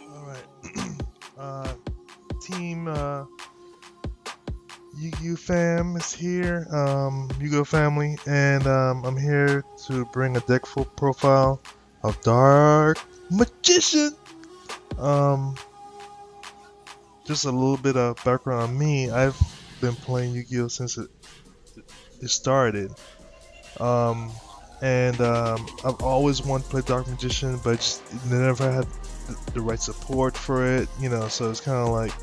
Alright. Team Yugioh fam is here. Yugioh family, and I'm here to bring a deck full profile of Dark Magician. Um, just a little bit of background on me. I've been playing Yu-Gi-Oh since it started. Um, I've always wanted to play Dark Magician, but just never had the right support for it. You know, so it's kind of like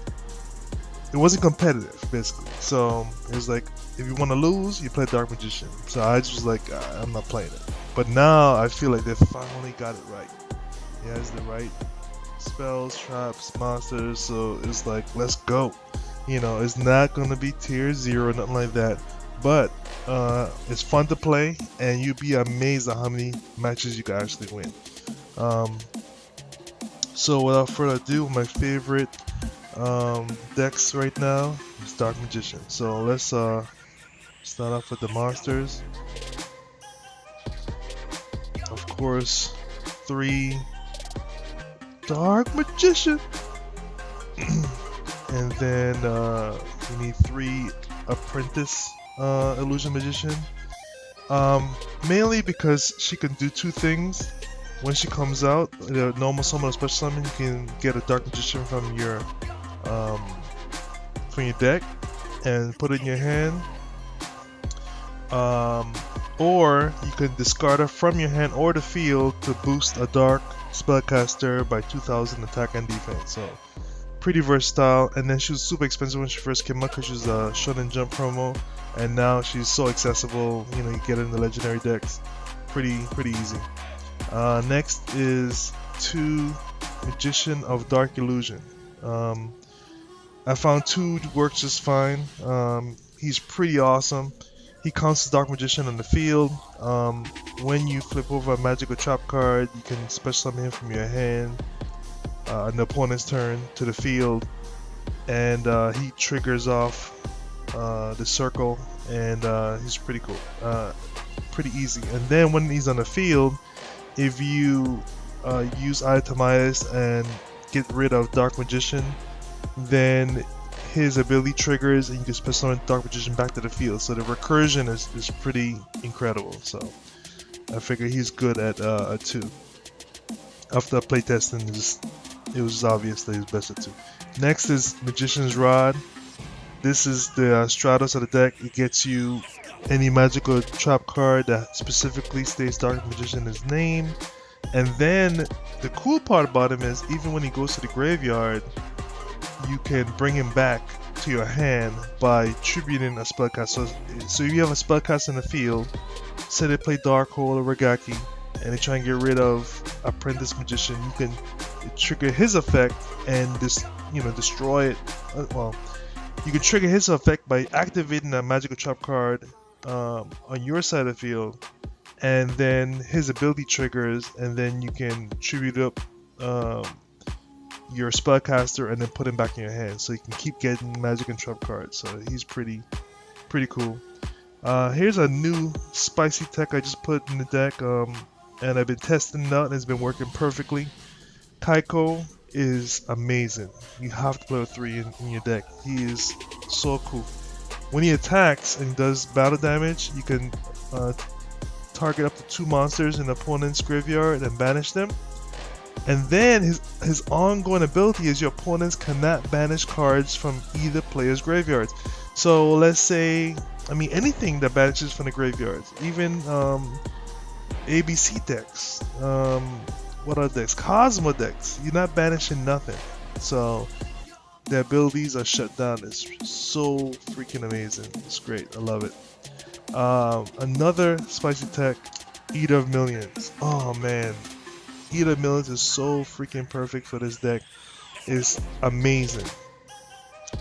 it wasn't competitive, basically. So it was like, if you want to lose, you play Dark Magician. So I just was like, I'm not playing it. But now I feel like they finally got it right. It has the right spells, traps, monsters. So it's like, let's go. You know, it's not gonna be tier 0, nothing like that. But it's fun to play, and you'd be amazed at how many matches you can actually win. So without further ado, my favorite decks right now is Dark Magician. So let's start off with the monsters. Of course, 3 Dark Magician, and then we need 3 Apprentice Illusion Magician. Mainly because she can do 2 things. When she comes out, the normal summon or special summon, you can get a Dark Magician from your deck and put it in your hand, or you can discard it from your hand or the field to boost a dark spellcaster by 2000 attack and defense. So pretty versatile. And then she was super expensive when she first came out because she was a Shonen Jump promo, and now she's so accessible. You know, you get it in the legendary decks, pretty easy. Next is 2 Magician of Dark Illusion. I found 2 works just fine. He's pretty awesome. He counts as Dark Magician on the field. When you flip over a magical trap card, you can special summon him from your hand on the opponent's turn to the field, and he triggers off the circle, and he's pretty cool, pretty easy. And then when he's on the field, if you use Itemize and get rid of Dark Magician, then his ability triggers and you can special summon Dark Magician back to the field. So the recursion is pretty incredible. So I figure he's good at 2. After playtesting, it was obvious that he's best at 2. Next is Magician's Rod. This is the Stratos of the deck. It gets you any magical trap card that specifically states Dark Magician's name. And then the cool part about him is, even when he goes to the graveyard, you can bring him back to your hand by tributing a spellcast. So if you have a spellcast in the field, say they play Darkhold or Regaki, and they try and get rid of Apprentice Magician, you can trigger his effect and destroy it. Well, you can trigger his effect by activating a magical trap card on your side of the field, and then his ability triggers, and then you can tribute up your spellcaster and then put him back in your hand, so you can keep getting magic and trap cards. So he's pretty cool. Here's a new spicy tech I just put in the deck, and I've been testing it out and it's been working perfectly. Kaiko is amazing. You have to play with 3 in your deck. He is so cool. When he attacks and does battle damage, you can target up to 2 monsters in the opponent's graveyard and banish them. And then his ongoing ability is your opponents cannot banish cards from either player's graveyards. So let's say, anything that banishes from the graveyards, even ABC decks, what are decks? Cosmo decks. You're not banishing nothing. So the abilities are shut down. It's so freaking amazing. It's great. I love it. Another spicy tech, Eater of Millions. Oh man. Eater of Millions is so freaking perfect for this deck. It's amazing.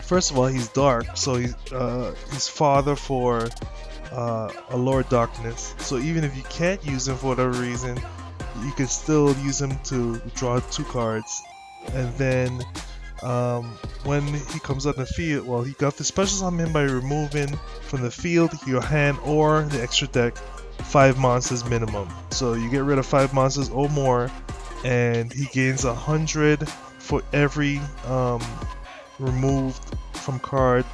First of all, he's dark, so he's father for a Lord Darkness. So even if you can't use him for whatever reason, you can still use him to draw 2 cards. And then when he comes out in the field, well, he got the specials on him by removing from the field, your hand, or the extra deck 5 monsters minimum. So you get rid of 5 monsters or more, and he gains 100 for every removed from card.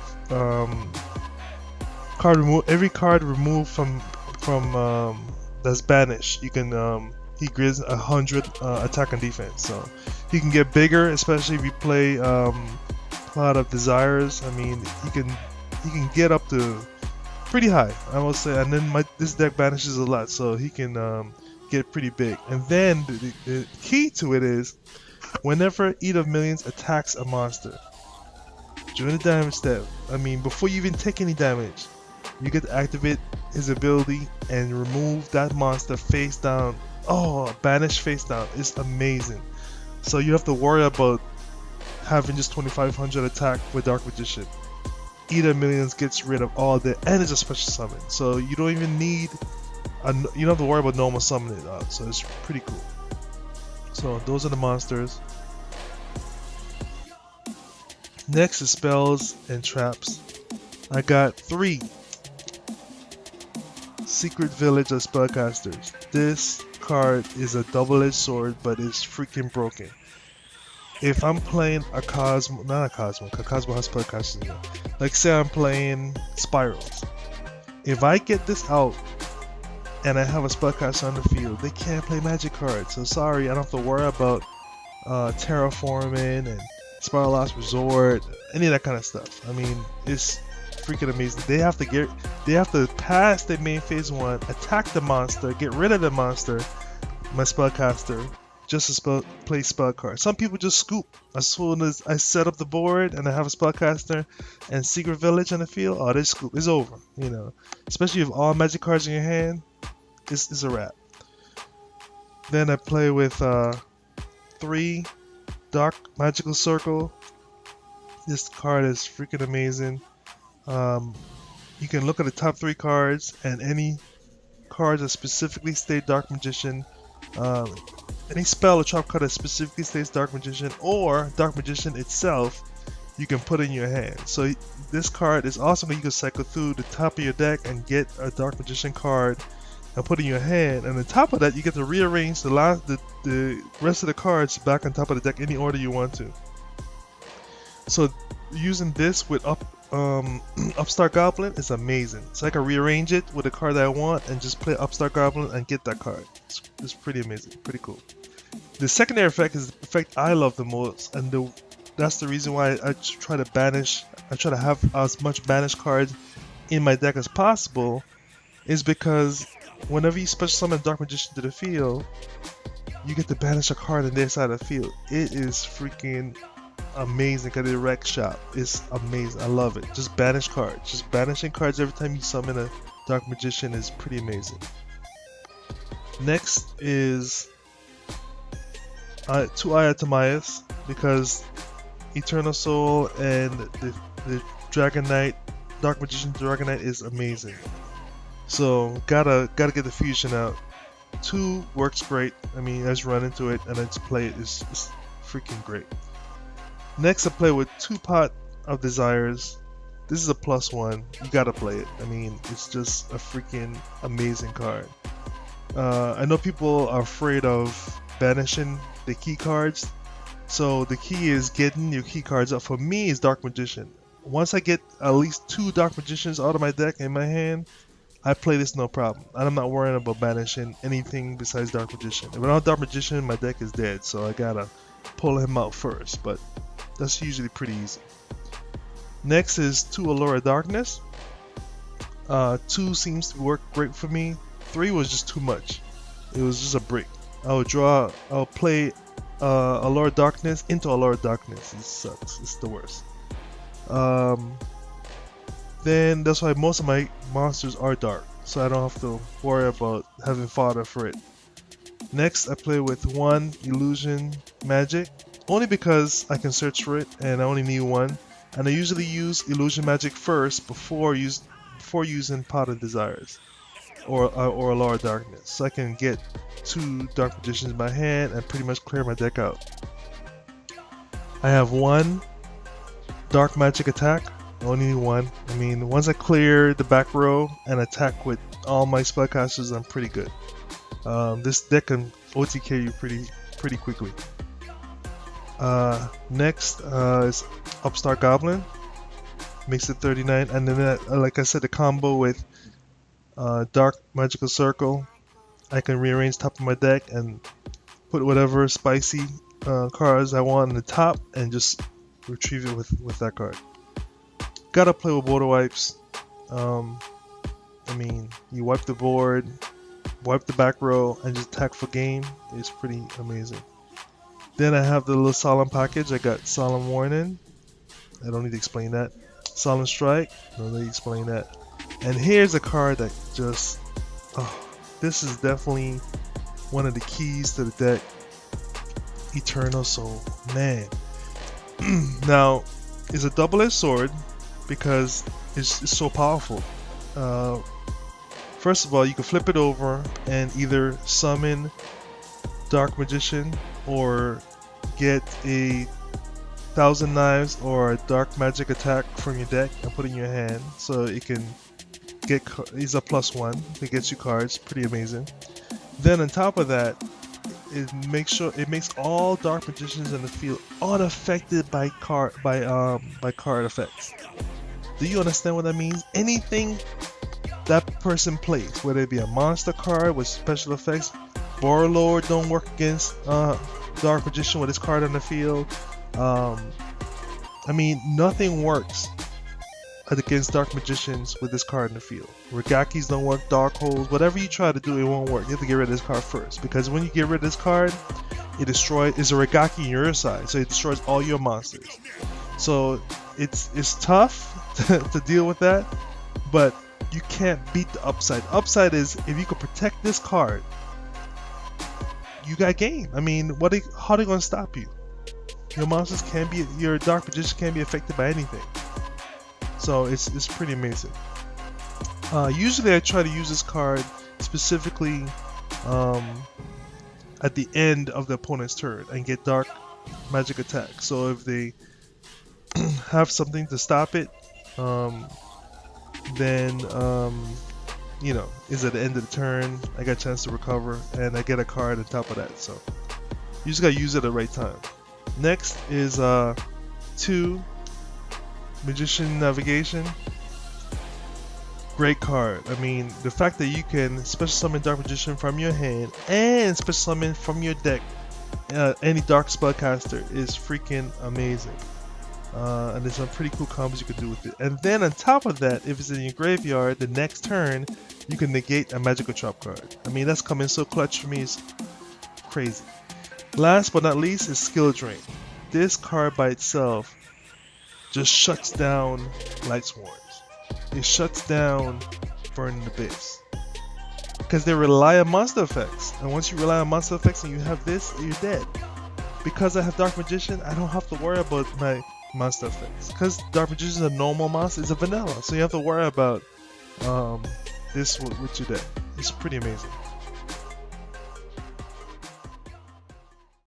Every card removed from that's banished. You can he gives 100 attack and defense. So he can get bigger, especially if you play Cloud of Desires. I mean, he can get up to pretty high, I will say. And then this deck banishes a lot, so he can get pretty big. And then the key to it is whenever Eat of Millions attacks a monster during the damage step, I mean before you even take any damage, you get to activate his ability and remove that monster face down. Oh, banish face down. It's amazing. So you have to worry about having just 2500 attack with Dark Magician. Eat of Millions gets rid of all that, and it's a special summon. So you don't even need you don't have to worry about normal summoning it out. So it's pretty cool. So those are the monsters. Next is spells and traps. I got 3 Secret Village of Spellcasters. This card is a double-edged sword, but it's freaking broken. If I'm playing a Cosmo, not a Cosmo, because Cosmo has spellcasters in it. Like say I'm playing Spirals. If I get this out and I have a spellcaster on the field, they can't play magic cards. So sorry, I don't have to worry about terraforming and Spiral Last Resort, any of that kind of stuff. I mean, it's freaking amazing. They have to pass their main phase 1, attack the monster, get rid of the monster, my spellcaster, just to play spell cards. Some people just scoop. As soon as I set up the board and I have a spellcaster and Secret Village on the field, oh, they scoop. It's over. You know, especially if all magic cards in your hand, it's a wrap. Then I play with 3 Dark Magical Circle. This card is freaking amazing. You can look at the top 3 cards and any cards that specifically state Dark Magician. Any spell or trap card that specifically states Dark Magician or Dark Magician itself, you can put in your hand. So this card is awesome. You can cycle through the top of your deck and get a Dark Magician card and put in your hand. And on top of that, you get to rearrange the rest of the cards back on top of the deck any order you want to. So using this with Upstart Goblin is amazing. So I can rearrange it with a card that I want and just play Upstart Goblin and get that card. It's pretty amazing, pretty cool. The secondary effect is the effect I love the most, and that's the reason why I try to banish. I try to have as much banished cards in my deck as possible, is because whenever you special summon Dark Magician to the field, you get to banish a card on their side of the field. It is freaking amazing because the wreck shop is amazing. I love it. Just banish cards. Just banishing cards every time you summon a Dark Magician is pretty amazing. Next is 2 Ayatamayas, because Eternal Soul and the Dragon Knight, Dark Magician Dragon Knight is amazing. So gotta get the fusion out. 2 works great. I mean, I just run into it and I just play it. It's freaking great. Next, I play with 2 Pot of Desires. This is a +1. You gotta play it. I mean, it's just a freaking amazing card. I know people are afraid of banishing the key cards. So the key is getting your key cards up. For me, it's Dark Magician. Once I get at least 2 Dark Magicians out of my deck in my hand, I play this no problem. And I'm not worrying about banishing anything besides Dark Magician. If I don't have Dark Magician, my deck is dead. So I gotta pull him out first. But that's usually pretty easy. Next is 2 Allure Darkness. 2 seems to work great for me. 3 was just too much. It was just a brick. I'll play Allure Darkness into Allure Darkness. It sucks. It's the worst. Then that's why most of my monsters are dark, so I don't have to worry about having fodder for it. Next, I play with 1 Illusion Magic, only because I can search for it and I only need 1. And I usually use Illusion Magic first before using Pot of Desires or Allure Darkness, so I can get 2 Dark Magicians in my hand and pretty much clear my deck out. I have 1 Dark Magic attack. I only need 1. I mean, once I clear the back row and attack with all my spellcasters, I'm pretty good. This deck can OTK you pretty quickly. Next is Upstart Goblin, makes it 39, and then like I said, the combo with Dark Magical Circle. I can rearrange top of my deck and put whatever spicy cards I want on the top and just retrieve it with that card. Gotta play with border wipes. I mean, you wipe the board, wipe the back row, and just attack for game. It's pretty amazing. Then I have the little Solemn package. I got Solemn Warning. I don't need to explain that. Solemn Strike. Don't need to explain that. And here's a card that just... Oh, this is definitely one of the keys to the deck. Eternal Soul. Man. Now, it's a double-edged sword because it's so powerful. First of all, you can flip it over and either summon Dark Magician or get a Thousand Knives or a Dark Magic attack from your deck and put it in your hand, so it can get. It's a +1. It gets you cards. Pretty amazing. Then on top of that, it makes all Dark Magicians in the field unaffected by card effects. Do you understand what that means? Anything that person plays, whether it be a monster card with special effects, Warlord don't work against Dark Magician with his card on the field. I mean, nothing works against Dark Magicians with this card in the field. Regakis don't work, Dark Holes, whatever you try to do, it won't work. You have to get rid of this card first, because when you get rid of this card, it's a Regaki on your side, so it destroys all your monsters. So it's tough to deal with that, but you can't beat the upside. Upside is if you can protect this card, you got game. I mean, how are they gonna stop you? Your monsters can't be, your Dark Magician can't be affected by anything. So it's pretty amazing. Usually I try to use this card specifically at the end of the opponent's turn and get Dark Magic attack. So if they have something to stop it, then you know, is at the end of the turn, I got a chance to recover and I get a card on top of that. So you just gotta use it at the right time. Next is 2 Magician Navigation. Great card. I mean, the fact that you can special summon Dark Magician from your hand and special summon from your deck any Dark Spellcaster is freaking amazing. And there's some pretty cool combos you can do with it. And then on top of that, if it's in your graveyard, the next turn you can negate a magical trap card. I mean, that's coming so clutch for me, it's crazy. Last but not least is Skill Drain. This card by itself just shuts down Light Swarms. It shuts down Burning Abyss. Because they rely on monster effects. And once you rely on monster effects and you have this, you're dead. Because I have Dark Magician, I don't have to worry about my monster effects. Because Dark Magician is a normal monster, it's a vanilla. So you have to worry about this with your deck. It's pretty amazing.